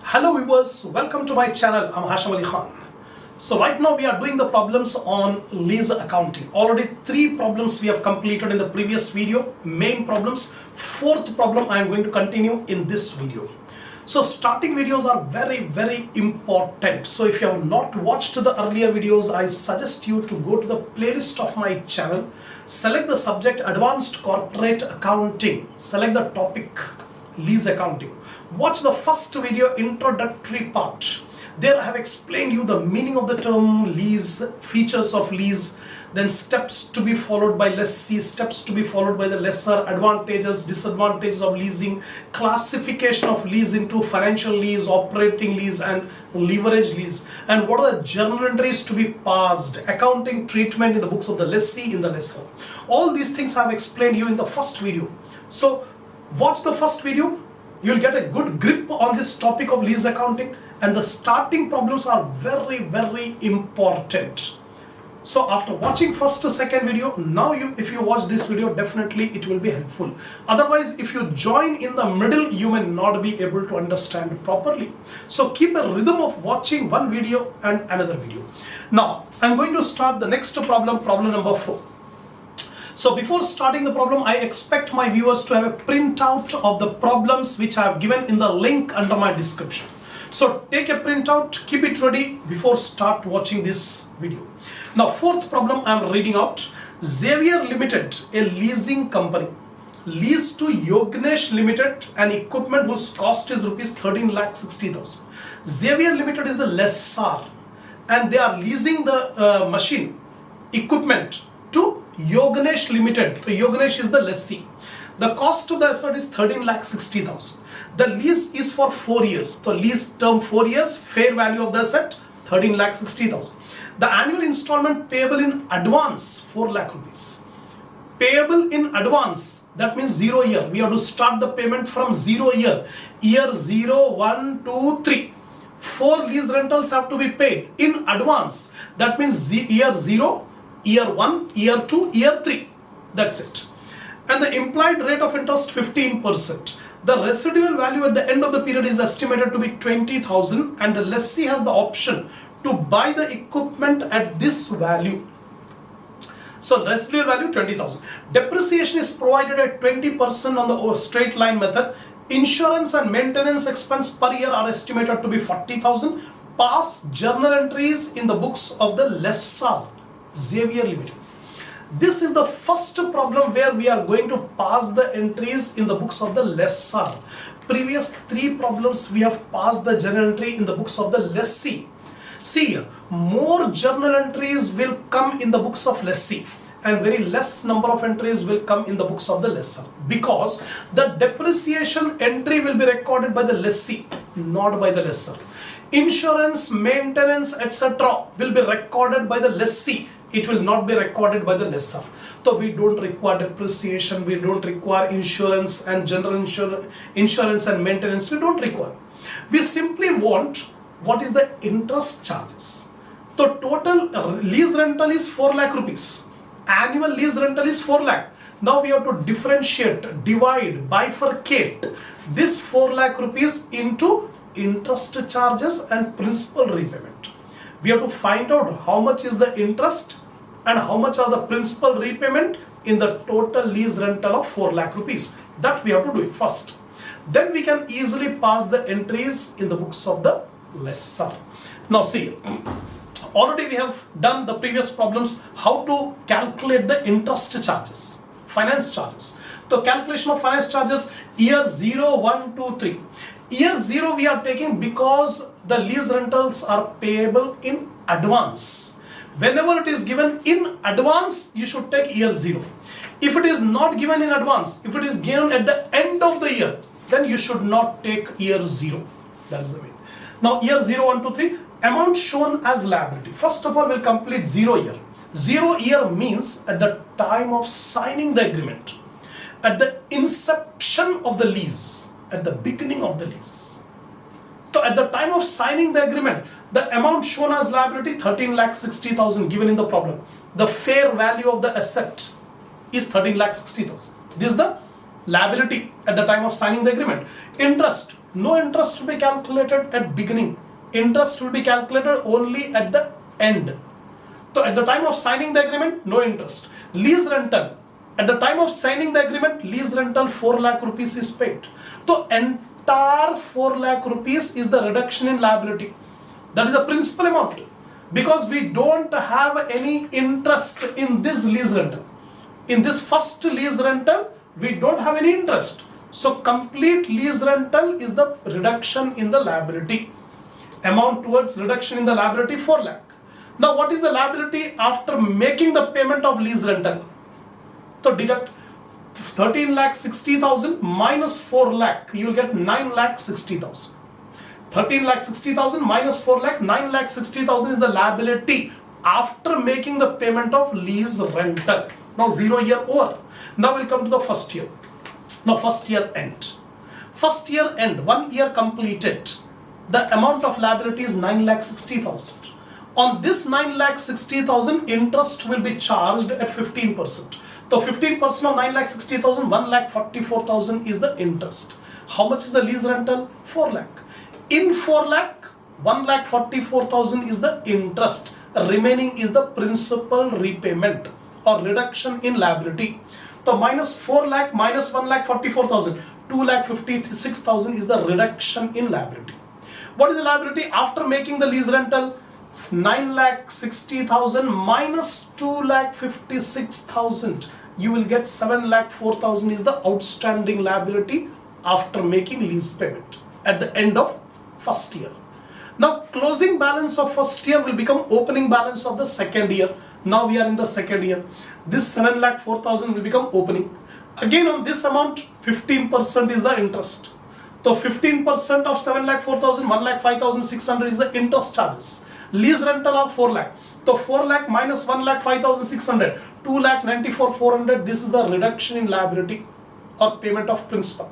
Hello viewers, welcome to my channel. I'm Hasham. So right now we are doing the problems on lease accounting. Already 3 problems we have completed in the previous video, main problems. 4th problem I am going to continue in this video. So starting videos are very important. So if you have not watched the earlier videos, I suggest you to go to the playlist of my channel, select the subject Advanced Corporate Accounting, select the topic Lease Accounting. Watch the first video, introductory part. There I have explained you the meaning of the term lease, features of lease, then steps to be followed by lessee, steps to be followed by the lessor, advantages, disadvantages of leasing, classification of lease into financial lease, operating lease and leverage lease, and what are the journal entries to be passed, accounting treatment in the books of the lessee in the lessor. All these things I have explained you in the first video. So watch the first video. You'll get a good grip on this topic of lease accounting, and the starting problems are very important. So after watching first or second video, now if you watch this video, definitely it will be helpful. Otherwise, if you join in the middle, you may not be able to understand properly. So keep a rhythm of watching one video and another video. Now I'm going to start the next problem, problem number 4. So before starting the problem, I expect my viewers to have a printout of the problems which I have given in the link under my description. So take a printout, keep it ready before start watching this video. Now 4th problem I am reading out. Xavier Limited, a leasing company, leased to Yognesh Limited an equipment whose cost is rupees 13,60,000. Xavier Limited is the lessor and they are leasing the machine equipment to Yognesh Limited. So Yognesh is the lessee. The cost to the asset is 13,60,000. The lease is for 4 years. So lease term 4 years, fair value of the asset 13,60,000. The annual installment payable in advance 4 lakh rupees. Payable in advance, that means 0 year. We have to start the payment from 0 year. Year 0, 1, 2, 3. 4 lease rentals have to be paid in advance. That means year 0, year 1, year 2, year 3. That's it. And the implied rate of interest 15%. The residual value at the end of the period is estimated to be 20,000 and the lessee has the option to buy the equipment at this value. So residual value 20,000. Depreciation is provided at 20% on the straight line method. Insurance and maintenance expense per year are estimated to be 40,000. Pass journal entries in the books of the lessor, Xavier Limited. This is the first problem where we are going to pass the entries in the books of the lessor. Previous 3 problems we have passed the journal entry in the books of the lessee. See here, more journal entries will come in the books of lessee and very less number of entries will come in the books of the lessor, because the depreciation entry will be recorded by the lessee, not by the lessor. Insurance, maintenance, etc. will be recorded by the lessee. It will not be recorded by the lessor. So we don't require depreciation, we don't require insurance and general insurance and maintenance, we don't require. We simply want what is the interest charges. So total lease rental is 4 lakh rupees. Annual lease rental is 4 lakh. Now we have to differentiate, divide, bifurcate this 4 lakh rupees into interest charges and principal repayment. We have to find out how much is the interest and how much are the principal repayment in the total lease rental of 4 lakh rupees. That we have to do it first. Then we can easily pass the entries in the books of the lessor. Now see, already we have done the previous problems how to calculate the interest charges, finance charges. So calculation of finance charges, year 0, 1, 2, 3. Year 0 we are taking because the lease rentals are payable in advance. Whenever it is given in advance, you should take year 0. If it is not given in advance, if it is given at the end of the year, then you should not take year 0. That is the way. Now year 0, 1, 2, 3, amount shown as liability. First of all, we'll complete 0 year. 0 year means at the time of signing the agreement, at the inception of the lease, at the beginning of the lease. So at the time of signing the agreement, the amount shown as liability 13,60,000 given in the problem. The fair value of the asset is 13,60,000. This is the liability at the time of signing the agreement. Interest No interest will be calculated at beginning. Interest will be calculated only at the end. So at the time of signing the agreement, no interest. Lease rental. At the time of signing the agreement, lease rental 4 lakh rupees is paid. So entire 4 lakh rupees is the reduction in liability. That is the principal amount. Because we don't have any interest in this lease rental. In this first lease rental, we don't have any interest. So complete lease rental is the reduction in the liability. Amount towards reduction in the liability 4 lakh. Now what is the liability after making the payment of lease rental? So deduct 13 lakh 60,000 minus 4 lakh, you will get 9 lakh 60,000. 13 lakh 60,000 minus 4 lakh, 9 lakh 60,000 is the liability after making the payment of lease rental. Now 0 year over. Now we'll come to the first year. Now first year end. First year end, 1 year completed. The amount of liability is 9 lakh 60,000. On this 9 lakh 60,000, interest will be charged at 15%. So 15% of 9 lakh 60,000, 1 lakh 44,000 is the interest. How much is the lease rental? 4 lakh. In 4 lakh, 1 lakh 44,000 is the interest. Remaining is the principal repayment or reduction in liability. So minus 4 lakh minus 1 lakh 44,000, 2 lakh 56,000 is the reduction in liability. What is the liability after making the lease rental? 9 lakh 60,000 minus 2 lakh 56,000. You will get 7 lakh 4,000 is the outstanding liability after making lease payment at the end of first year. Now closing balance of first year will become opening balance of the second year. Now we are in the second year. This 7 lakh 4,000 will become opening. Again on this amount 15% is the interest. So 15% of 7 lakh 4,000, 1 lakh 5,600 is the interest charges. Lease rental of 4 lakh. So 4 lakh minus 1 lakh 5,600, 2 lakh 94,400. This is the reduction in liability or payment of principal.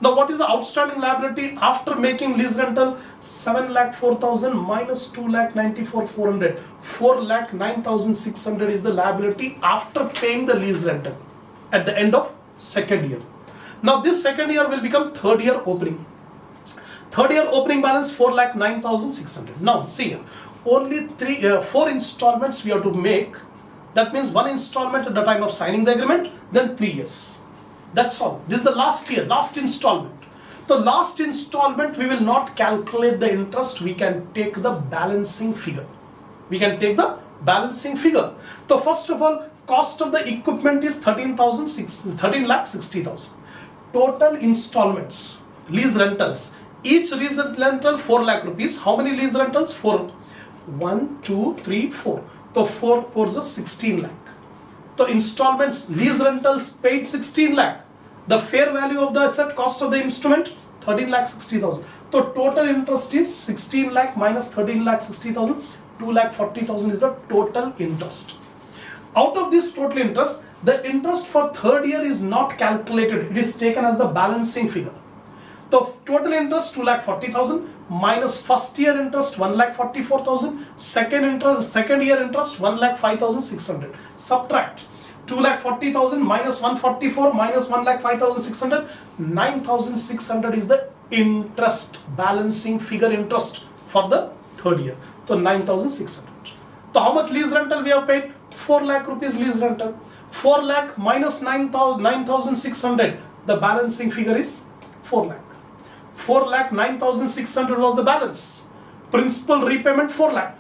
Now what is the outstanding liability after making lease rental? 7 lakh 4,000 minus 2 lakh 94,400. 4 lakh 9,600 is the liability after paying the lease rental at the end of second year. Now this second year will become third year opening. Third year opening balance 4 lakh 9,600. Now see here, only 4 installments we have to make. That means 1 installment at the time of signing the agreement, then 3 years. That's all. This is the last year, last installment. The last installment we will not calculate the interest. We can take the balancing figure. We can take the balancing figure. So first of all, cost of the equipment is 13 lakh 60,000. Total installments, lease rentals. Each lease rental 4 lakh rupees. How many lease rentals? 4. 1, 2, 3, 4. So 4 is 16 lakh. So installments, lease rentals paid 16 lakh. The fair value of the asset, cost of the instrument 13 lakh 60,000. So total interest is 16 lakh minus 13 lakh 60,000. 2 lakh 40,000 is the total interest. Out of this total interest, the interest for third year is not calculated. It is taken as the balancing figure. So total interest 2 lakh 40,000 minus first year interest 1 lakh 44,000. Second year interest 1 lakh 5,600. Subtract 2 lakh 40,000 minus 144 minus 1 lakh 5,600. 9,600 is the interest, balancing figure interest for the third year. So 9,600. So how much lease rental we have paid? 4 lakh rupees lease rental. 4 lakh minus 9,600. The balancing figure is 4 lakh. 4 lakh 9,600 was the balance. Principal repayment 4 lakh.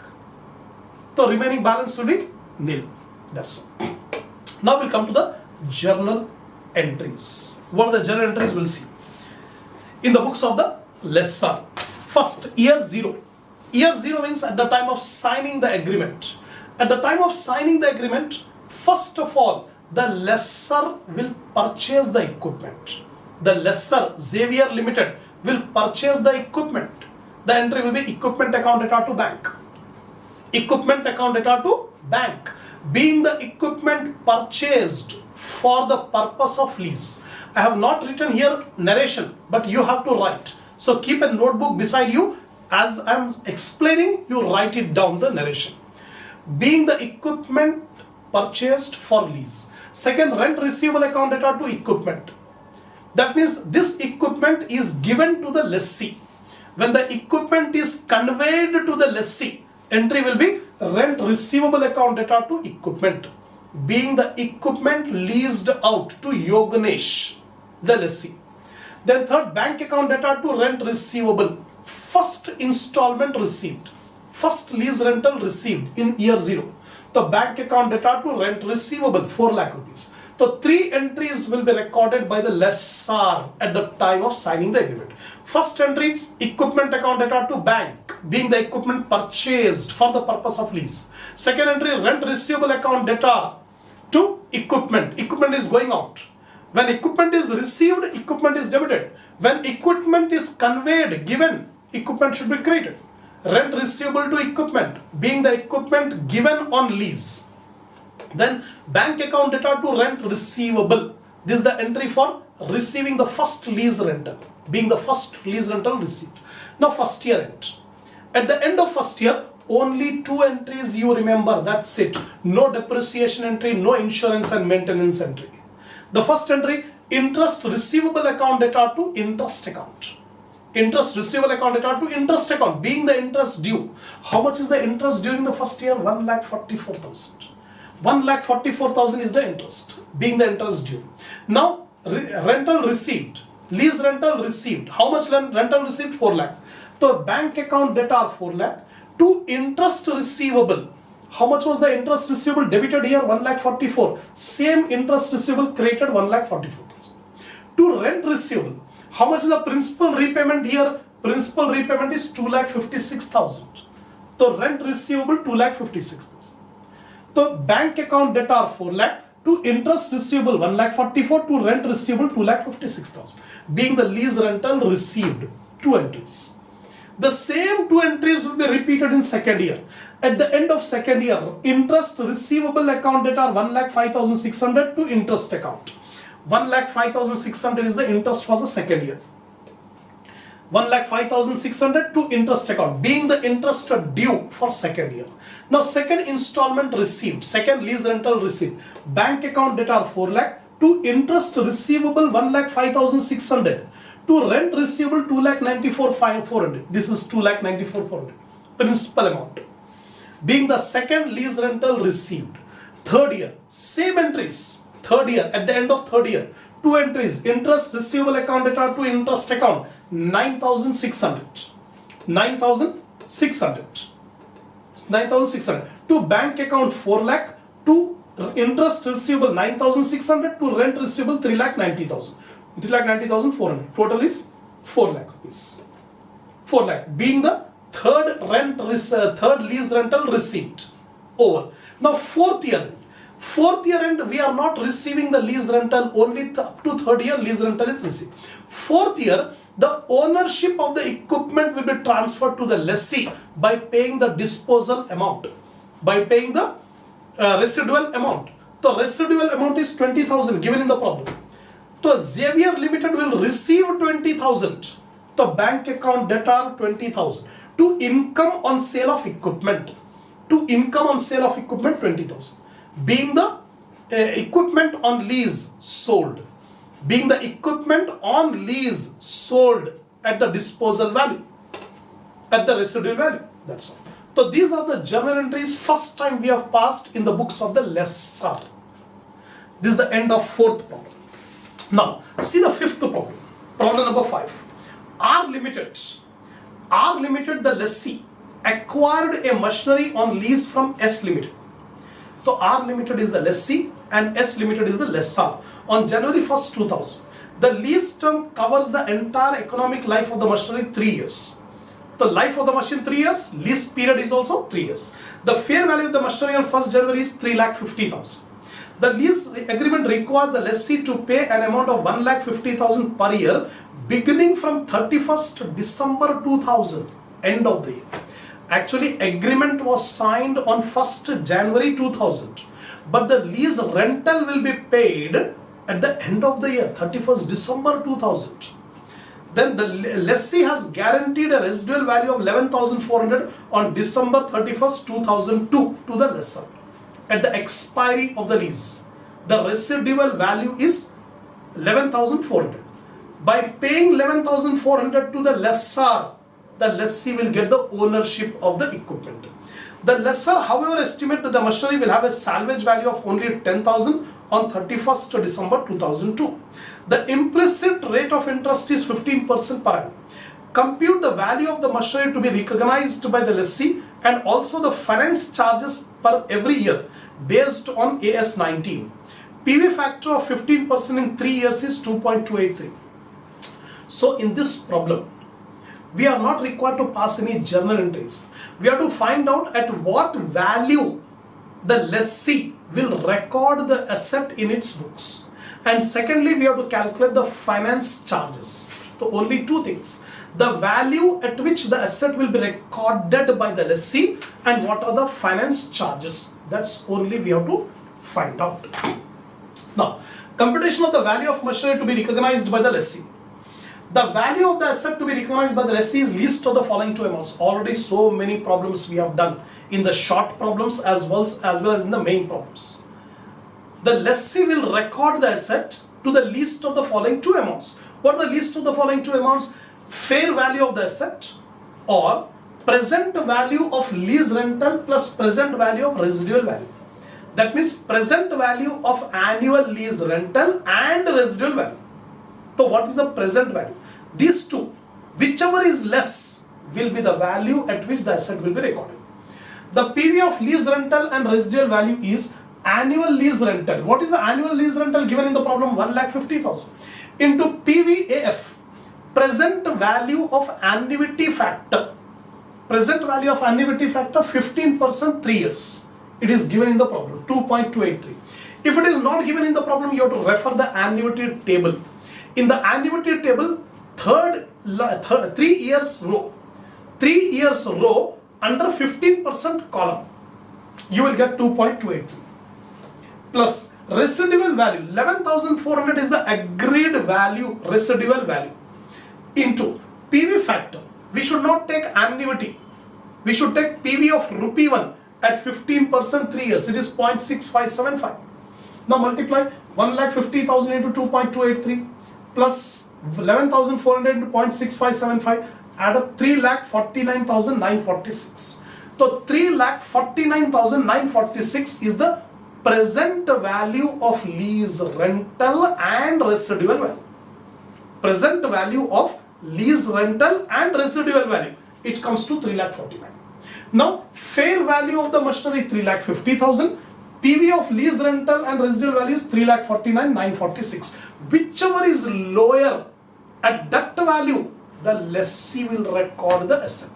The remaining balance will be nil. That's all. Now we'll come to the journal entries. What are the journal entries? We'll see. In the books of the lessor. First, year 0. Year 0 means at the time of signing the agreement. At the time of signing the agreement, first of all, the lessor will purchase the equipment. The lessor, Xavier Limited, will purchase the equipment. The entry will be equipment account data to bank. Equipment account data to bank. Being the equipment purchased for the purpose of lease. I have not written here narration, but you have to write. So keep a notebook beside you. As I am explaining, you write it down, the narration. Being the equipment purchased for lease. Second, rent receivable account data to equipment. That means this equipment is given to the lessee. When the equipment is conveyed to the lessee, entry will be rent receivable account data to equipment, being the equipment leased out to Yognesh, the lessee. Then third, bank account data to rent receivable, first installment received, first lease rental received in year 0. The bank account data to rent receivable 4 lakh rupees. So 3 entries will be recorded by the lessor at the time of signing the agreement. First entry, equipment account data to bank, being the equipment purchased for the purpose of lease. Second entry, rent receivable account data to equipment. Equipment is going out. When equipment is received, equipment is debited. When equipment is conveyed, given, equipment should be credited. Rent receivable to equipment, being the equipment given on lease. Then bank account data to rent receivable. This is the entry for receiving the first lease rental, being the first lease rental received. Now first year end. At the end of first year, only 2 entries you remember, that's it. No depreciation entry, no insurance and maintenance entry. The first entry, interest receivable account data to interest account. Interest receivable account data to interest account, being the interest due. How much is the interest during the first year? 1,44,000. 1,44,000 is the interest, being the interest due. Now rental received, lease rental received. How much rental received? 4 lakhs. So bank account data 4 lakh to interest receivable. How much was the interest receivable debited here? 1,44,000. Same interest receivable created 1,44,000. To rent receivable. How much is the principal repayment here? Principal repayment is 2,56,000. So rent receivable 2,56,000. So bank account data 4 lakh to interest receivable 1,44,000 to rent receivable 2,56,000, being the lease rental received. 2 entries. The same 2 entries will be repeated in second year. At the end of second year, interest receivable account data 1,05,600 to interest account. 1,05,600 is the interest for the second year. 1,05,600 to interest account, being the interest due for second year. Now second installment received, second lease rental received, bank account data 4 lakh to interest receivable 1,05,600 to rent receivable 2,94,400. This is 2,94,400 principal amount, being the second lease rental received. Third year, same entries. Third year, at the end of third year, 2 entries, interest receivable account data to interest account 9,600. 9,600. 9,600 to bank account 4 lakh to interest receivable 9,600 to rent receivable 3,90,000. 3,90,400. Total is 4 lakh rupees. 4 lakh being the third lease rental received. Over. Now fourth year end. Fourth year end, we are not receiving the lease rental, only up to third year lease rental is received. Fourth year, the ownership of the equipment will be transferred to the lessee by paying the disposal amount, by paying the residual amount. The residual amount is 20,000 given in the problem. So Xavier Limited will receive 20,000. The bank account data 20,000 to income on sale of equipment. To income on sale of equipment 20,000. Being the equipment on lease sold, being the equipment on lease sold at the disposal value, at the residual value. That's all. So these are the journal entries first time we have passed in the books of the lessor. This is the end of fourth problem. Now see the fifth problem. Problem number 5. R Limited, the lessee, acquired a machinery on lease from S Limited. So R Limited is the lessee and S Limited is the lessor on January 1st, 2000. The lease term covers the entire economic life of the machinery 3 years. The life of the machine 3 years, lease period is also 3 years. The fair value of the machinery on 1st January is 3,50,000. The lease agreement requires the lessee to pay an amount of 1,50,000 per year beginning from 31st December 2000, end of the year. Actually, agreement was signed on 1st January 2000, but the lease rental will be paid at the end of the year, 31st December 2000. Then the lessee has guaranteed a residual value of 11,400 on December 31st, 2002 to the lessor. At the expiry of the lease, the residual value is 11,400. By paying 11,400 to the lessor, the lessee will get the ownership of the equipment. The lessor, however, estimate that the machinery will have a salvage value of only 10,000 on 31st December 2002. The implicit rate of interest is 15% per annum. Compute the value of the machinery to be recognized by the lessee and also the finance charges per every year based on AS 19. PV factor of 15% in 3 years is 2.283. So in this problem, we are not required to pass any journal entries. We have to find out at what value the lessee will record the asset in its books. And secondly, we have to calculate the finance charges. So only two things. The value at which the asset will be recorded by the lessee and what are the finance charges. That's only we have to find out. Now, computation of the value of machinery to be recognized by the lessee. The value of the asset to be recognized by the lessee is least of the following two amounts. Already so many problems we have done in the short problems as well as in the main problems. The lessee will record the asset to the least of the following two amounts. What are the least of the following two amounts? Fair value of the asset or present value of lease rental plus present value of residual value. That means present value of annual lease rental and residual value. So what is the present value? These two, whichever is less, will be the value at which the asset will be recorded. The PV of lease rental and residual value is annual lease rental. What is the annual lease rental given in the problem? 1,50,000 into PVAF, present value of annuity factor. Present value of annuity factor 15% 3 years. It is given in the problem 2.283. If it is not given in the problem, you have to refer the annuity table. In the annuity table, 3 years row under 15% column, you will get 2.283 plus residual value 11,400 is the agreed value, residual value, into PV factor. We should not take annuity. We should take PV of rupee 1 at 15% 3 years. It is 0.6575. Now multiply 1,50,000 into 2.283 plus 11,400 into 0.6575, add up 3,49,946. So 3,49,946 is the present value of lease rental and residual value. Present value of lease rental and residual value. It comes to 3,49,000. Now fair value of the machinery 3,50,000. PV of lease rental and residual value is 3,49,946. Whichever is lower at that value, the lessee will record the asset.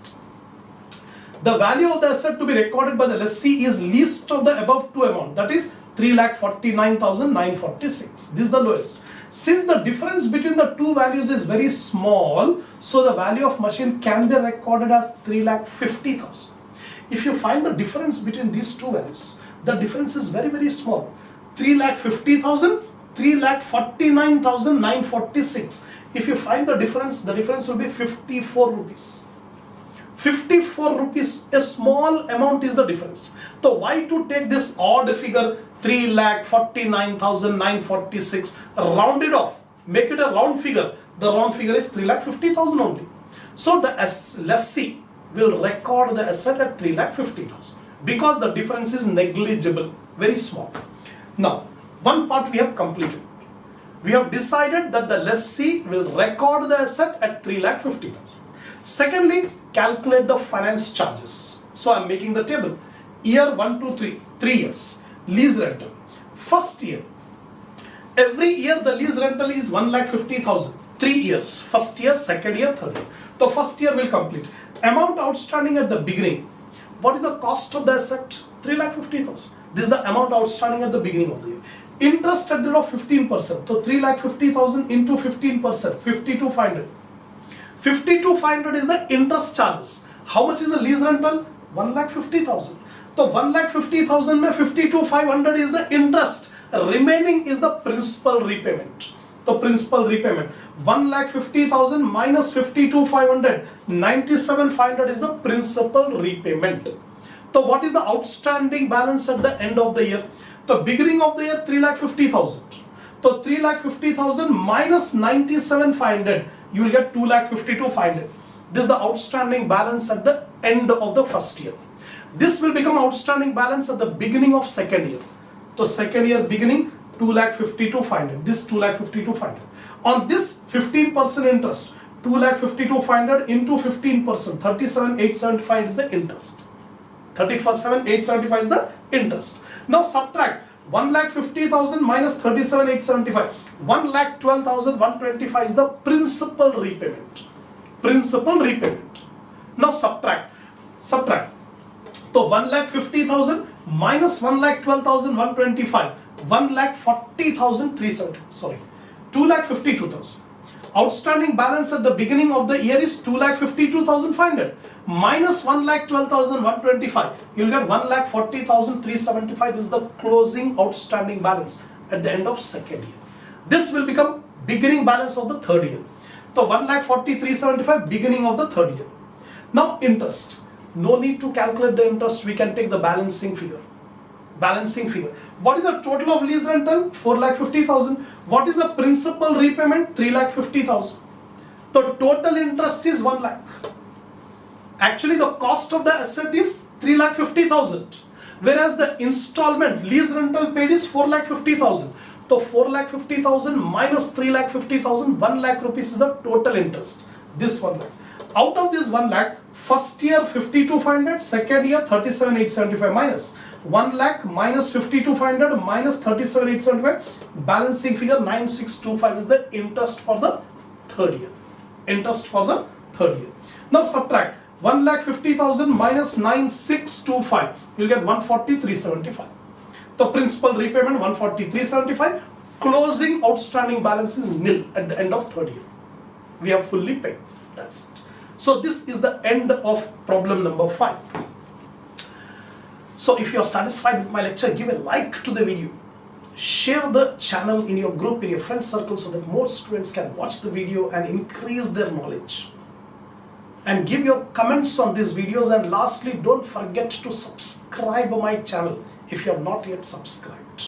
The value of the asset to be recorded by the lessee is least of the above two amount, that is 3,49,946. This is the lowest. Since the difference between the two values is very small, so the value of machine can be recorded as 3,50,000. If you find the difference between these two values, the difference is very, very small. 3,50,000, 3,49,946. If you find the difference will be 54 rupees. 54 rupees, a small amount is the difference. So why to take this odd figure 3,49,946, round it off, make it a round figure. The round figure is 3,50,000 only. So the lessee will record the asset at 3,50,000 because the difference is negligible, very small. Now, one part we have completed. We have decided that the lessee will record the asset at 3,50,000. Secondly, calculate the finance charges. So I am making the table. Year 1, 2, 3, 3 years. Lease rental. First year. Every year the lease rental is 1,50,000. 3 years. First year, second year, third year. So first year will complete. Amount outstanding at the beginning. What is the cost of the asset? 3,50,000. This is the amount outstanding at the beginning of the year. Interest at the rate of 15%. So 3,50,000 into 15%. 52,500. 52,500 is the interest charges. How much is the lease rental? 1,50,000. So 1,50,000 mein 52,500 is the interest. Remaining is the principal repayment. The principal repayment. 1,50,000 minus 52,500. 97,500 is the principal repayment. So what is the outstanding balance at the end of the year? The beginning of the year 3,50,000. So 3,50,000 minus 97,500, you will get 2,52,500. This is the outstanding balance at the end of the first year. This will become outstanding balance at the beginning of second year. So second year beginning, 2,52,500. This 2,52,500. On this 15% interest, 2,52,500 into 15%, 37,875 is the interest. 37,875 is the interest. Now subtract 1,50,000 minus 37,875. 1,12,125 is the principal repayment. Principal repayment. Now subtract. So 1,50,000 minus 1,12,125. 1,40,370. Sorry, 2,52,000. Outstanding balance at the beginning of the year is 2,52,500 minus 1,12,125. You'll get 1,40,375. This is the closing outstanding balance at the end of second year. This will become beginning balance of the third year. So 1,40,375 beginning of the third year. Now interest. No need to calculate the interest. We can take the balancing figure. Balancing figure. What is the total of lease rental? 4,50,000. What is the principal repayment? 3,50,000. The total interest is 1 lakh. Actually, the cost of the asset is 3,50,000. Whereas the installment lease rental paid is 4,50,000. So 4,50,000 minus 3,50,000, 1 lakh rupees is the total interest. This 1 lakh. Out of this 1 lakh, first year 52,500, second year 37,875 minus 1 lakh minus 52,500 minus 37,875, balancing figure 9,625 is the interest for the third year. Interest for the third year. Now subtract 1,50,000 minus 9,625, you'll get 140,375. The principal repayment 140,375. Closing outstanding balance is nil at the end of third year. We have fully paid. That's it. So this is the end of problem number 5. So if you are satisfied with my lecture, give a like to the video. Share the channel in your group, in your friend circle, so that more students can watch the video and increase their knowledge. And give your comments on these videos. And lastly, don't forget to subscribe my channel if you have not yet subscribed.